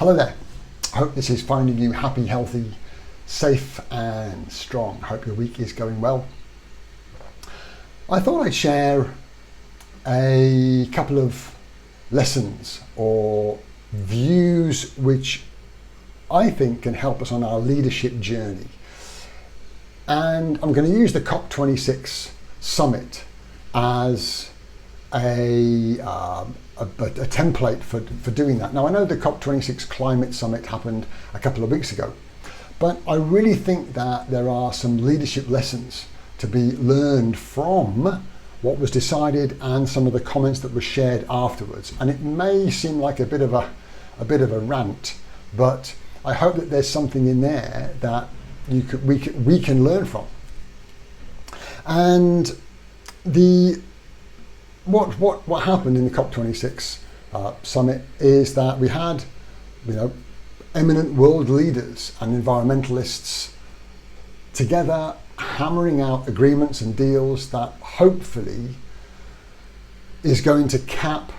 Hello there. I hope this is finding you happy, healthy, safe and strong. Hope your week is going well. I thought I'd share a couple of lessons or views which I think can help us on our leadership journey. And I'm going to use the COP26 summit as a template for doing that. Now, I know the COP26 climate summit happened a couple of weeks ago, but I really think that there are some leadership lessons to be learned from what was decided and some of the comments that were shared afterwards. And it may seem like a bit of a rant, but I hope that there's something in there that we can learn from. And what happened in the COP26 summit is that we had, eminent world leaders and environmentalists together hammering out agreements and deals that hopefully is going to cap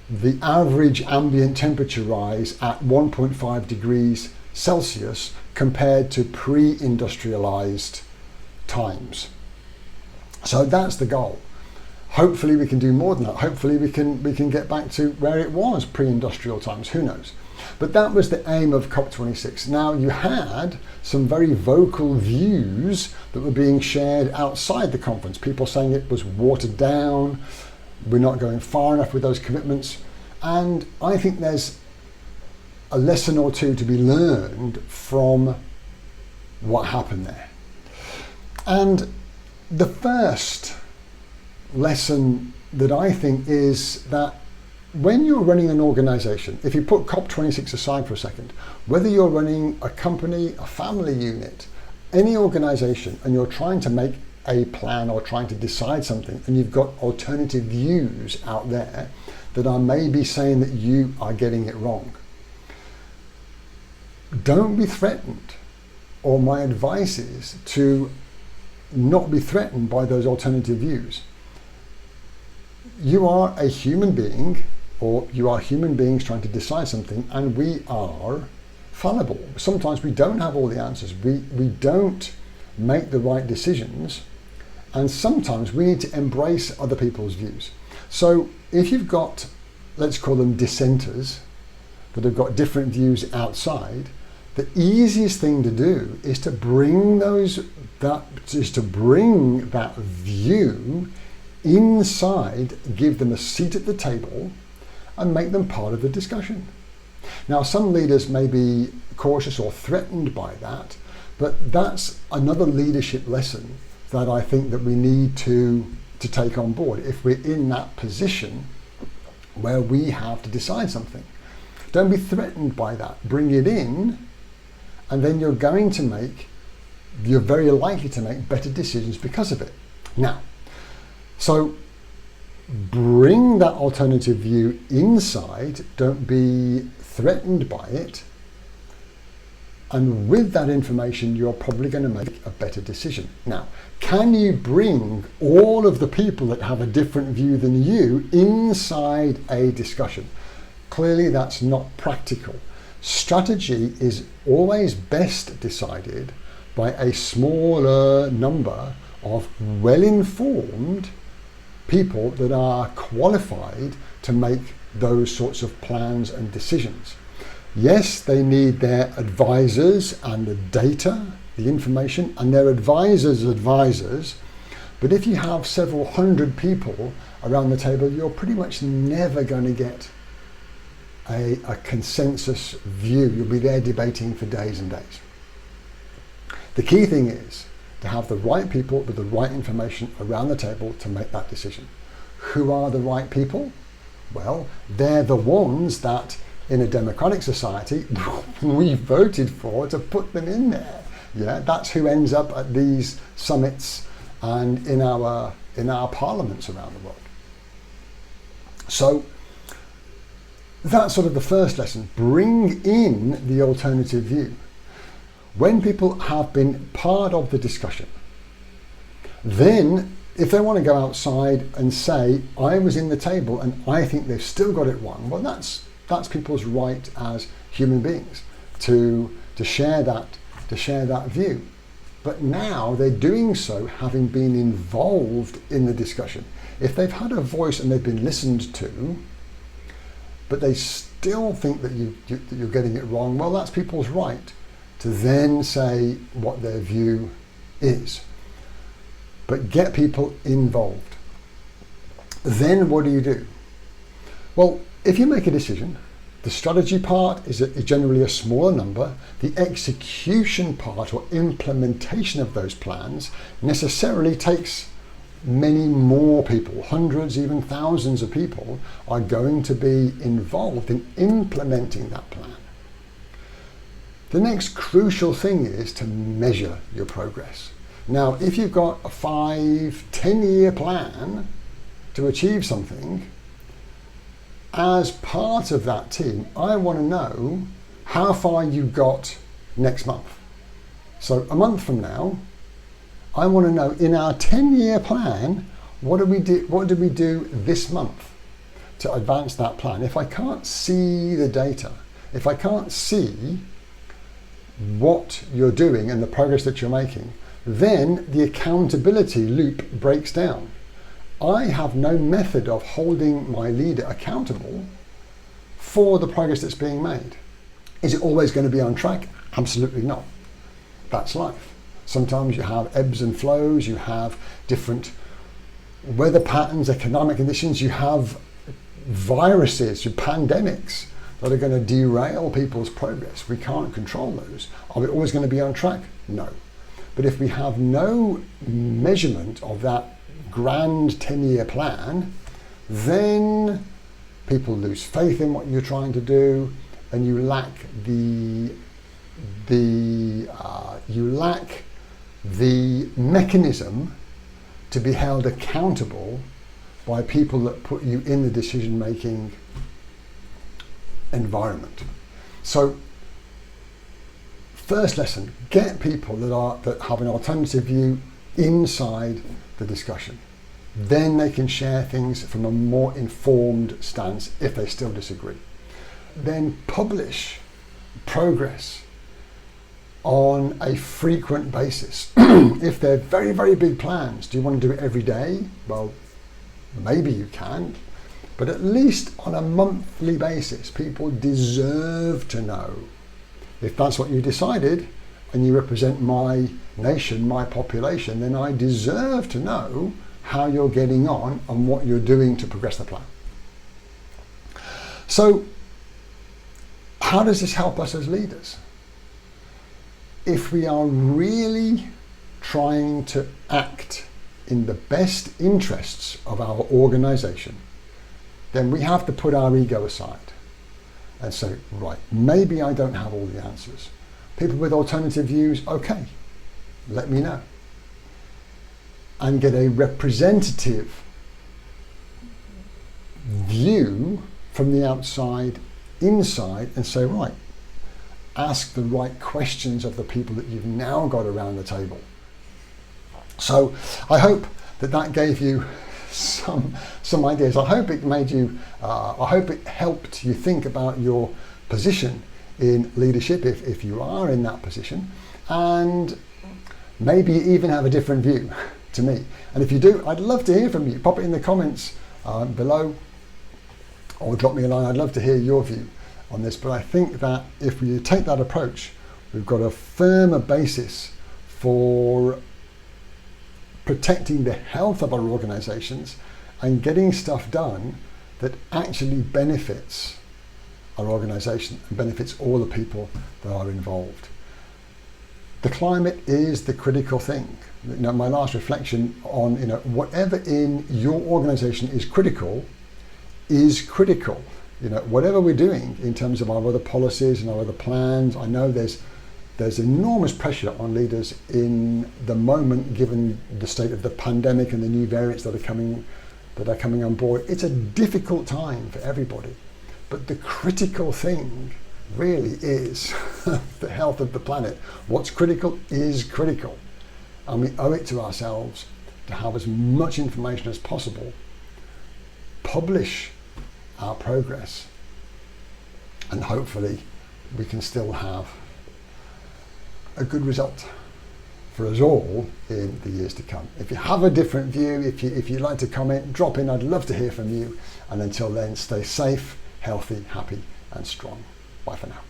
the average ambient temperature rise at 1.5 degrees Celsius compared to pre-industrialized times. So that's the goal. Hopefully we can do more than that. Hopefully we can get back to where it was pre-industrial times. Who knows? But that was the aim of COP26. Now, you had some very vocal views that were being shared outside the conference. People saying it was watered down, we're not going far enough with those commitments. And I think there's a lesson or two to be learned from what happened there. And the first lesson that I think is that when you're running an organization, if you put COP26 aside for a second, whether you're running a company, a family unit, any organization, and you're trying to make a plan or trying to decide something, and you've got alternative views out there that are maybe saying that you are getting it wrong, don't be threatened. Or my advice is to not be threatened by those alternative views. You are a human being, or you are human beings trying to decide something, and we are fallible. Sometimes we don't have all the answers. We don't make the right decisions, and sometimes we need to embrace other people's views. So if you've got, let's call them dissenters, that have got different views outside, the easiest thing to do is to bring that view inside, give them a seat at the table, and make them part of the discussion. Now, some leaders may be cautious or threatened by that, but that's another leadership lesson that I think that we need to take on board if we're in that position where we have to decide something. Don't be threatened by that. Bring it in, and then you're very likely to make better decisions because of it. Now, so bring that alternative view inside, don't be threatened by it, and with that information you're probably going to make a better decision. Now, can you bring all of the people that have a different view than you inside a discussion? Clearly that's not practical. Strategy is always best decided by a smaller number of well-informed people that are qualified to make those sorts of plans and decisions. Yes, they need their advisors and the data, the information, and their advisors, but if you have several hundred people around the table, you're pretty much never going to get a consensus view. You'll be there debating for days and days. The key thing is to have the right people with the right information around the table to make that decision. Who are the right people? Well, they're the ones that in a democratic society we voted for to put them in there. Yeah, that's who ends up at these summits and in our parliaments around the world. So that's sort of the first lesson. Bring in the alternative view. When people have been part of the discussion, then if they want to go outside and say, I was in the table and I think they've still got it wrong, well, that's That's people's right as human beings to share that view. But now they're doing so having been involved in the discussion. If they've had a voice and they've been listened to, but they still think that you're getting it wrong, well, that's people's right to then say what their view is. But get people involved. Then what do? Well, if you make a decision, the strategy part is generally a smaller number. The execution part or implementation of those plans necessarily takes many more people. Hundreds, even thousands of people are going to be involved in implementing that plan. The next crucial thing is to measure your progress. Now, if you've got a 5-10-year plan to achieve something, as part of that team, I want to know how far you got next month. So a month from now, I want to know in our 10-year plan, what did we do this month to advance that plan? If I can't see the data, if I can't see what you're doing and the progress that you're making, then the accountability loop breaks down. I have no method of holding my leader accountable for the progress that's being made. Is it always going to be on track? Absolutely not. That's life. Sometimes you have ebbs and flows, you have different weather patterns, economic conditions, you have viruses, you pandemics that are going to derail people's progress. We can't control those. Are we always going to be on track? No. But if we have no measurement of that grand 10-year plan, then people lose faith in what you're trying to do, and you lack the mechanism to be held accountable by people that put you in the decision-making environment. So, first lesson: get people that have an alternative view inside the discussion. Then they can share things from a more informed stance if they still disagree. Then publish progress on a frequent basis. If they're very, very big plans, do you want to do it every day? Well, maybe you can, but at least on a monthly basis, people deserve to know. If that's what you decided and you represent my nation, my population, then I deserve to know how you're getting on and what you're doing to progress the plan. So, how does this help us as leaders? If we are really trying to act in the best interests of our organization, then we have to put our ego aside and say, right, maybe I don't have all the answers. People with alternative views, okay, let me know. And get a representative view from the outside inside and say, right, ask the right questions of the people that you've now got around the table. So I hope that gave you some ideas. I hope it made you, I hope it helped you think about your position in leadership if you are in that position, and maybe even have a different view to me. And if you do, I'd love to hear from you. Pop it in the comments below, or drop me a line. I'd love to hear your view on this. But I think that if we take that approach, we've got a firmer basis for protecting the health of our organizations and getting stuff done that actually benefits our organization and benefits all the people that are involved. The climate is the critical thing. My last reflection on, whatever in your organization is critical. Whatever we're doing in terms of our other policies and our other plans, I know there's enormous pressure on leaders in the moment, given the state of the pandemic and the new variants that are coming on board. It's a difficult time for everybody, but the critical thing really is the health of the planet. What's critical is critical, and we owe it to ourselves to have as much information as possible, publish our progress, and hopefully we can still have a good result for us all in the years to come. If you have a different view, if you'd like to comment, drop in. I'd love to hear from you. And until then, stay safe, healthy, happy and strong. Bye for now.